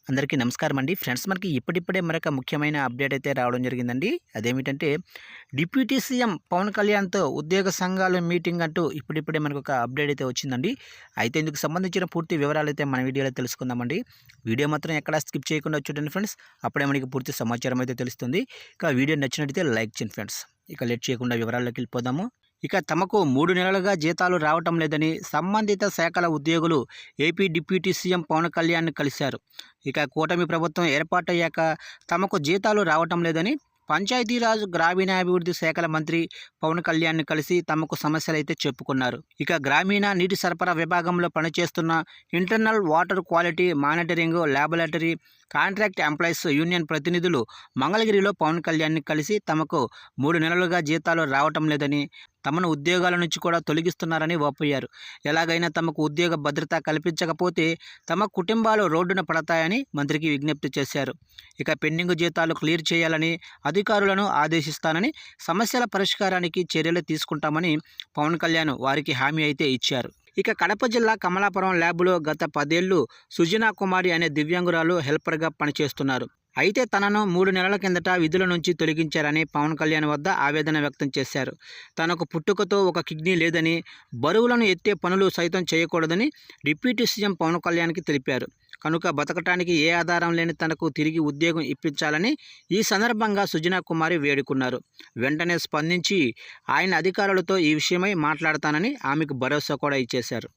అందరికీ నమస్కారం అండి ఫ్రెండ్స్. మనకి ఇప్పుడిప్పుడే మరొక ముఖ్యమైన అప్డేట్ అయితే రావడం జరిగిందండి. అదేమిటంటే డిప్యూటీ సీఎం పవన్ కళ్యాణ్తో ఉద్యోగ సంఘాల మీటింగ్ అంటూ ఇప్పుడిప్పుడే మనకు ఒక అప్డేట్ అయితే వచ్చిందండి. అయితే ఇందుకు సంబంధించిన పూర్తి వివరాలు అయితే మన వీడియోలో తెలుసుకుందామండి. వీడియో మాత్రం ఎక్కడా స్కిప్ చేయకుండా చూడండి ఫ్రెండ్స్. అప్పుడే మనకి పూర్తి సమాచారం అయితే తెలుస్తుంది. ఇక వీడియో నచ్చినట్లయితే లైక్ చేయండి ఫ్రెండ్స్. ఇక లేట్ చేయకుండా వివరాల్లోకి వెళ్ళిపోదాము. ఇక తమకు 3 నెలలుగా జీతాలు రావటం లేదని సంబంధిత శాఖల ఉద్యోగులు ఏపీ డిప్యూటీ సీఎం పవన్ కళ్యాణ్ని కలిశారు. ఇక కూటమి ప్రభుత్వం ఏర్పాటయ్యాక తమకు జీతాలు రావటం లేదని పంచాయతీరాజ్ గ్రామీణాభివృద్ధి శాఖల మంత్రి పవన్ కళ్యాణ్ని కలిసి తమకు సమస్యలైతే చెప్పుకున్నారు. ఇక గ్రామీణ నీటి సరఫరా విభాగంలో పనిచేస్తున్న internal water quality monitoring laboratory contract employees union ప్రతినిధులు మంగళగిరిలో పవన్ కళ్యాణ్ని కలిసి తమకు 3 నెలలుగా జీతాలు రావటం లేదని, తమను ఉద్యోగాల నుంచి కూడా తొలగిస్తున్నారని వాపోయారు. ఎలాగైనా తమకు ఉద్యోగ భద్రత కల్పించకపోతే తమ కుటుంబాలు రోడ్డున పడతాయని మంత్రికి విజ్ఞప్తి చేశారు. ఇక పెండింగ్ జీతాలు క్లియర్ చేయాలని అధికారులను ఆదేశిస్తానని, సమస్యల పరిష్కారానికి చర్యలు తీసుకుంటామని పవన్ కళ్యాణ్ వారికి హామీ అయితే ఇచ్చారు. ఇక కడప జిల్లా కమలాపురం ల్యాబ్లో గత 10 ఏళ్లు సుజనా కుమారి అనే దివ్యాంగురాలు హెల్పర్గా పనిచేస్తున్నారు. అయితే తనను 3 నెలల కిందట విధుల నుంచి తొలగించారని పవన్ కళ్యాణ్ వద్ద ఆవేదన వ్యక్తం చేశారు. తనకు పుట్టుకతో ఒక కిడ్నీ లేదని, బరువులను ఎత్తే పనులు సైతం చేయకూడదని డిప్యూటీ సీఎం పవన్ కళ్యాణ్కి తెలిపారు. కనుక బతకటానికి ఏ ఆధారం లేని తనకు తిరిగి ఉద్యోగం ఇప్పించాలని ఈ సందర్భంగా సుజనా కుమారి వేడుకున్నారు. వెంటనే స్పందించి ఆయన అధికారులతో ఈ విషయమై మాట్లాడతానని ఆమెకు భరోసా కూడా ఇచ్చేశారు.